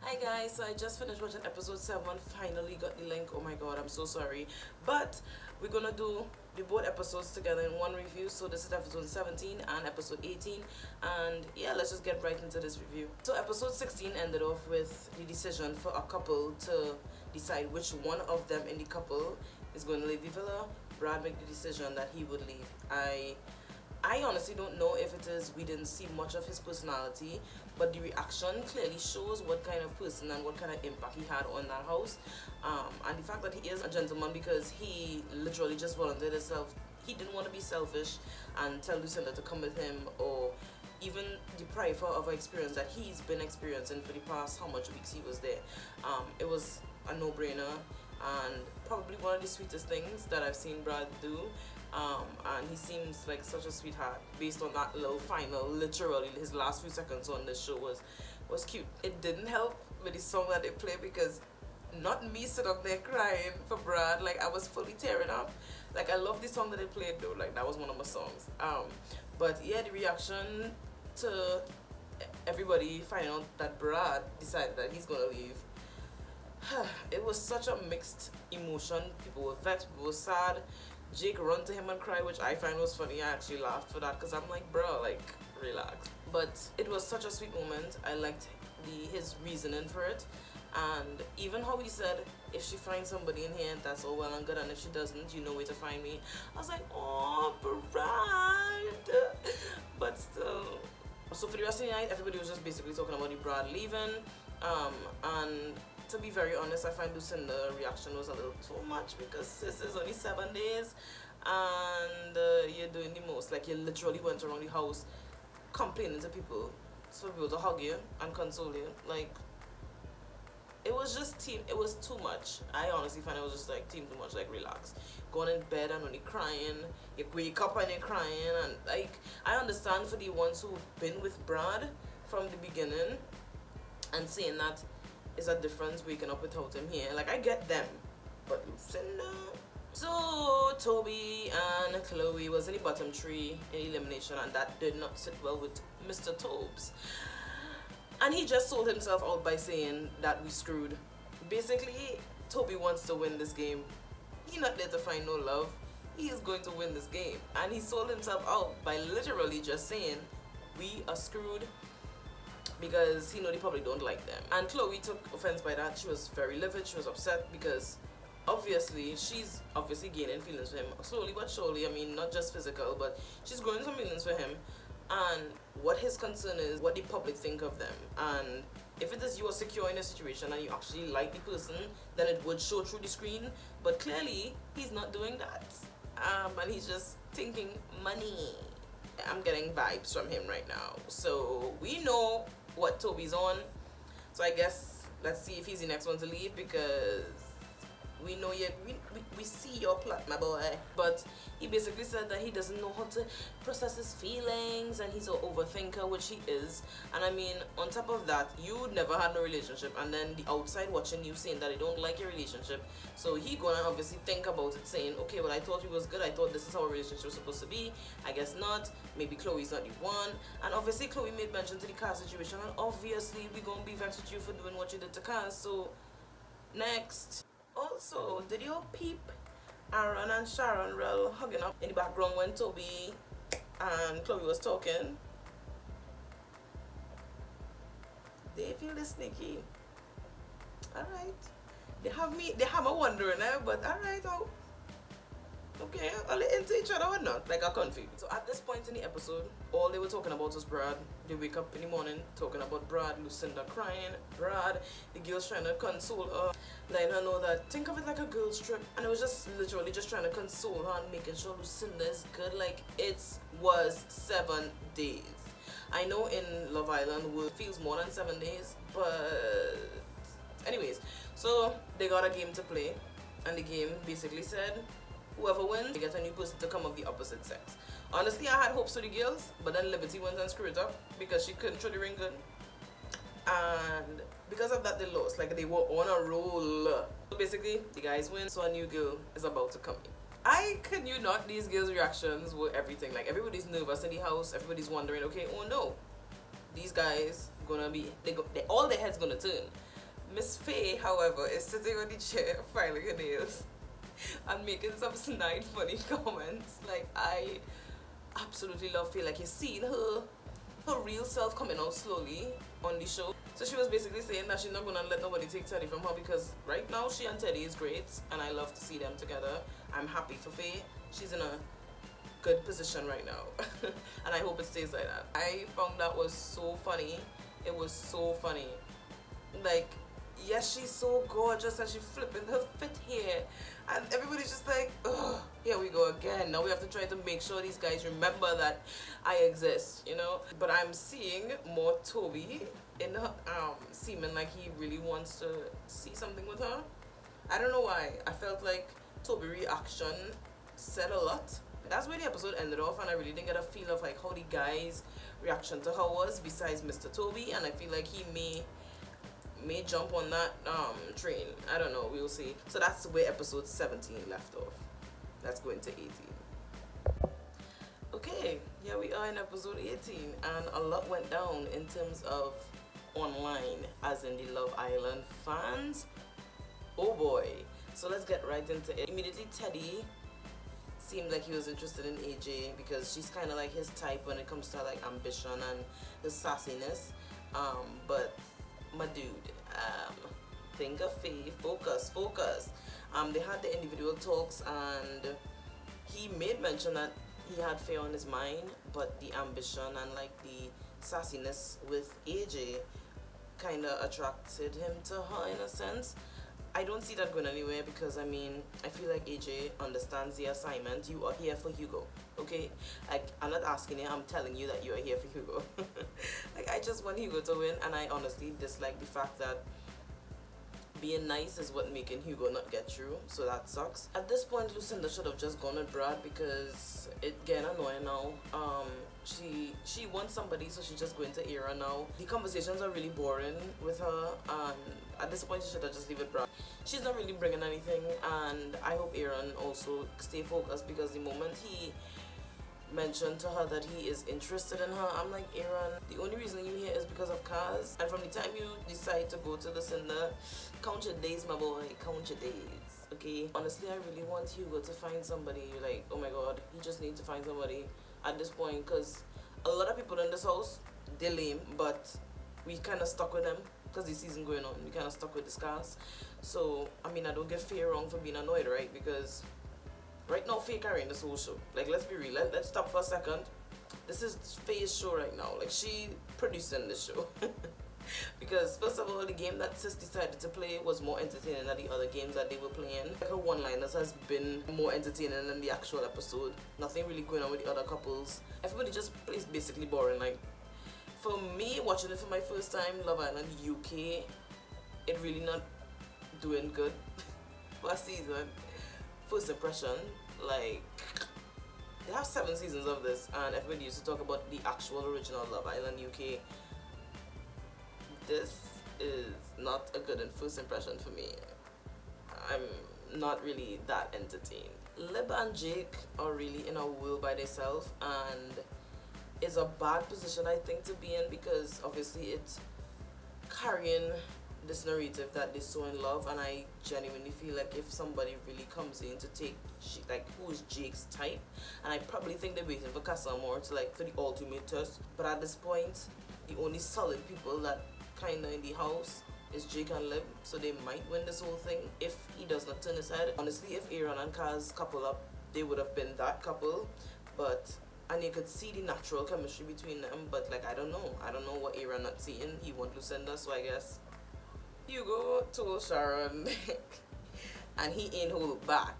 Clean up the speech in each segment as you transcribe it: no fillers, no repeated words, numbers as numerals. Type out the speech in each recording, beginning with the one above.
Hi guys, so I just finished watching episode 7, finally got the link. Oh my god, I'm so sorry. But we're gonna do the both episodes together in one review. So this is episode 17 and episode 18. And yeah, let's just get right into this review. So episode 16 ended off with the decision for a couple to decide which one of them in the couple is going to leave the villa. Brad made the decision that he would leave. I honestly don't know if it is we didn't see much of his personality, but the reaction clearly shows what kind of person and what kind of impact he had on that house. And the fact that he is a gentleman because he literally just volunteered himself. He didn't want to be selfish and tell Lucinda to come with him, or even deprive her of an experience that he's been experiencing for the past how much weeks he was there. It was a no-brainer and probably one of the sweetest things that I've seen Brad do. And he seems like such a sweetheart based on that little final, literally his last few seconds on this show was cute. It didn't help with the song that they played because not me sit up there crying for Brad, like I was fully tearing up. Like I love the song that they played though, like that was one of my songs. But yeah, the reaction to everybody finding out that Brad decided that he's gonna leave, it was such a mixed emotion. People were vexed, people were sad. Jake run to him and cry, which I find was funny. I actually laughed for that because I'm like, bro, like, relax. But it was such a sweet moment. I liked his reasoning for it. And even how he said, if she finds somebody in here, that's all well and good, and if she doesn't, you know where to find me. I was like, oh, Brad. But still. So for the rest of the night, everybody was just basically talking about the Brad leaving. And to be very honest, I find Lucinda's reaction was a little too much because this is only 7 days and you're doing the most. Like you literally went around the house complaining to people for people to hug you and console you. Like it was just it was too much. I honestly find it was just like too much. Like relax, going in bed and only crying, you wake up and you're crying. And like I understand for the ones who've been with Brad from the beginning and saying that is a difference waking up without him here. Like I get them, but Lucinda. So Toby and Chloe was in the bottom 3 in elimination, and that did not sit well with Mr. Toby'S. And he just sold himself out by saying that we screwed. Basically, Toby wants to win this game. He's not there to find no love. He is going to win this game, and he sold himself out by literally just saying we are screwed, because he know the public don't like them. And Chloe took offense by that. She was very livid. She was upset because obviously she's gaining feelings for him slowly but surely. I mean, not just physical, but she's growing some feelings for him. And what his concern is what the public think of them. And if it is you are secure in a situation and you actually like the person, then it would show through the screen. But clearly he's not doing that, and he's just thinking money. I'm getting vibes from him right now. So we know what Toby's on. So I guess let's see if he's the next one to leave, because we know we see your plot, my boy. But he basically said that he doesn't know how to process his feelings and he's an overthinker, which he is. And I mean, on top of that, you never had no relationship, and then the outside watching you saying that they don't like your relationship. So he gonna obviously think about it, saying, okay, well, I thought it was good. I thought this is how a relationship was supposed to be. I guess not. Maybe Chloe's not the one. And obviously Chloe made mention to the Kaz situation, and obviously we gonna be vexed with you for doing what you did to Kaz. So next. Also, did you peep Aaron and Sharon Rell hugging up in the background when Toby and Chloe was talking? They feel this sneaky. Alright. They have me wondering, but alright, oh. Okay, are they into each other or not? Like, I'm confused. So at this point in the episode, all they were talking about was Brad. They wake up in the morning talking about Brad, Lucinda crying, Brad, the girls trying to console her, letting her know that think of it like a girl's trip. And it was just literally just trying to console her and making sure Lucinda is good. Like, it was 7 days. I know in Love Island it feels more than 7 days, but anyways, so they got a game to play, and the game basically said whoever wins, they get a new person to come of the opposite sex. Honestly, I had hopes for the girls, but then Liberty went and screwed it up because she couldn't throw the ring good. And because of that, they lost. Like, they were on a roll. So basically, the guys win, so a new girl is about to come in. I kid you not, these girls' reactions were everything. Like, everybody's nervous in the house. Everybody's wondering, okay, oh no, these guys gonna be, all their heads gonna turn. Miss Faye, however, is sitting on the chair filing her nails and making some snide funny comments. Like, I absolutely love Faye. Like, you're seeing her real self coming out slowly on the show. So she was basically saying that she's not gonna let nobody take Teddy from her, because right now she and Teddy is great and I love to see them together. I'm happy for Faye. She's in a good position right now. And I hope it stays like that. I found that was so funny. It was so funny. Like, yes, she's so gorgeous and she's flipping her fit here, and everybody's just like, ugh, here we go again. Now we have to try to make sure these guys remember that I exist, you know. But I'm seeing more Toby in her seeming like he really wants to see something with her. I don't know why. I felt like Toby's reaction said a lot. That's where the episode ended off, and I really didn't get a feel of like how the guys' reaction to her was, besides Mr. Toby, and I feel like he may jump on that train. I don't know, we'll see. So that's where episode 17 left off. Let's go into 18. Okay, here we are in episode 18, and a lot went down in terms of online, as in the Love Island fans. Oh boy. So let's get right into it. Immediately Teddy seemed like he was interested in AJ, because she's kind of like his type when it comes to like ambition and his sassiness. But my dude, think of Faye, focus. They had the individual talks, and he made mention that he had Faye on his mind, but the ambition and like the sassiness with AJ kind of attracted him to her in a sense. I don't see that going anywhere, because I mean, I feel like AJ understands the assignment. You are here for Hugo, okay? Like, I'm not asking you, I'm telling you that you are here for Hugo. Like, I just want Hugo to win, and I honestly dislike the fact that being nice is what making Hugo not get through, so that sucks. At this point, Lucinda should have just gone with Brad, because it's getting annoying now. She wants somebody, so she's just going to Era now. The conversations are really boring with her, and at this point she should have just leave it Brad. She's not really bringing anything, and I hope Aaron also stay focused, because the moment he mentioned to her that he is interested in her, I'm like, Aaron, the only reason you here is because of Kaz, and from the time you decide to go to Lucinda, count your days, my boy, count your days, okay? Honestly, I really want Hugo to find somebody. Like, oh my god, he just needs to find somebody at this point, because a lot of people in this house, they're lame, but we kind of stuck with them because the season going on. We kind of stuck with the scars. So I mean, I don't get Faye wrong for being annoyed, right? Because right now Faye carrying this whole show. Like, let's be real. Let's stop for a second. This is Faye's show right now. Like, she producing this show. Because first of all, the game that Sis decided to play was more entertaining than the other games that they were playing. Like, her one-liners has been more entertaining than the actual episode. Nothing really going on with the other couples. Everybody just plays basically boring. Like, for me, watching it for my first time, Love Island UK, it really not doing good. First season, first impression, like, they have 7 seasons of this, and everybody used to talk about the actual original Love Island UK. This is not a good first impression for me. I'm not really that entertained. Lib and Jake are really in a world by themselves, and it's a bad position, I think, to be in, because obviously it's carrying this narrative that they're so in love, and I genuinely feel like if somebody really comes in to take, like, who's Jake's type, and I probably think they're waiting for Casa more to, like, for the ultimate test, but at this point, the only solid people that kinda in the house is Jake and Lib, so they might win this whole thing if he does not turn his head. Honestly, if Aaron and Kaz couple up, they would have been that couple, and you could see the natural chemistry between them, but like, I don't know what Aaron not seeing. He want Lucinda, so I guess Hugo told Sharon and he ain't hold back.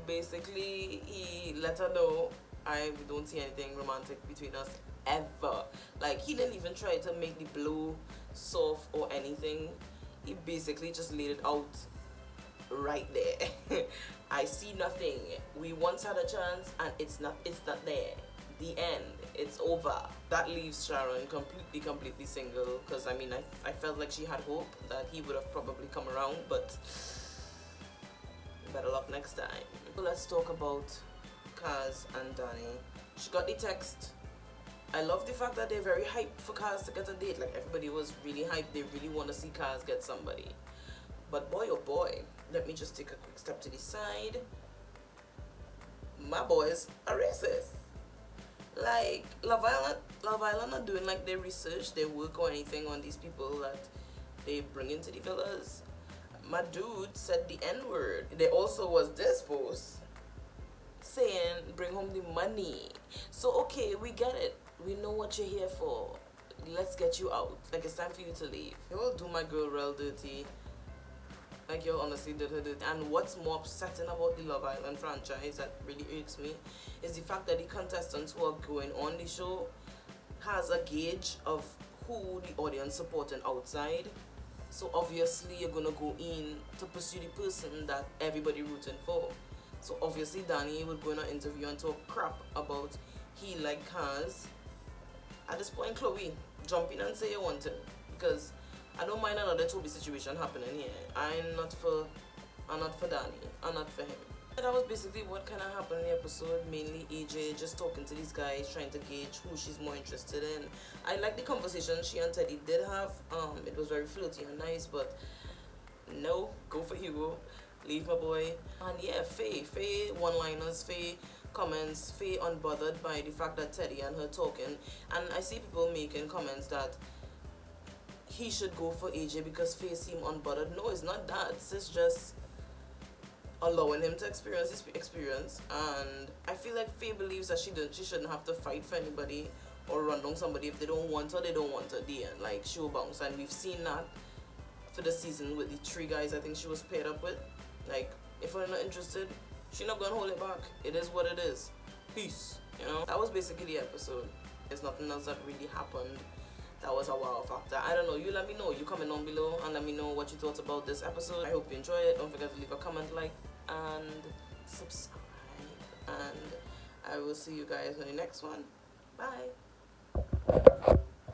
Basically, he let her know, I don't see anything romantic between us ever. Like, he didn't even try to make the blow soft or anything. He basically just laid it out right there. I see nothing. We once had a chance, and it's not there. The end. It's over. That leaves Sharon completely single, because I mean, I felt like she had hope that he would have probably come around, but better luck next time. So let's talk about Kaz and Danny. She got the text I love the fact that they're very hyped for Kaz to get a date. Like, everybody was really hyped. They really want to see Kaz get somebody. But boy, oh boy, let me just take a quick step to the side. My boys are racist. Like, Love Island are doing like their research, their work or anything on these people that they bring into the villas. My dude said the N-word. There also was this post saying, bring home the money. So, okay, we get it. We know what you're here for. Let's get you out. Like, it's time for you to leave. You will do my girl real dirty. Like, you honestly did her dirty. And what's more upsetting about the Love Island franchise that really irks me is the fact that the contestants who are going on the show has a gauge of who the audience supporting outside. So obviously you're gonna go in to pursue the person that everybody rooting for. So obviously Danny would go in an interview and talk crap about he like Kaz. At this point, Chloe, jump in and say you want him, because I don't mind another Toby situation happening here. I'm not for Danny. I'm not for him. And that was basically what kind of happened in the episode. Mainly AJ just talking to these guys, trying to gauge who she's more interested in. I like the conversation she and Teddy did have. It was very flirty and nice, but no, go for Hugo. Leave my boy. And yeah, Faye one-liners, Faye comments, Faye unbothered by the fact that Teddy and her talking. And I see people making comments that he should go for AJ because Faye seemed unbothered. No, it's not that. It's just allowing him to experience his experience. And I feel like Faye believes that she shouldn't have to fight for anybody or run down somebody. If they don't want her, they don't want her. The end. Like, she'll bounce. And we've seen that for the season with the 3 guys I think she was paired up with. Like, if we're not interested, she's not gonna hold it back. It is what it is. Peace. You know? That was basically the episode. There's nothing else that really happened that was a wow factor. I don't know. You let me know. You comment down below and let me know what you thought about this episode. I hope you enjoy it. Don't forget to leave a comment, like, and subscribe. And I will see you guys in the next one. Bye.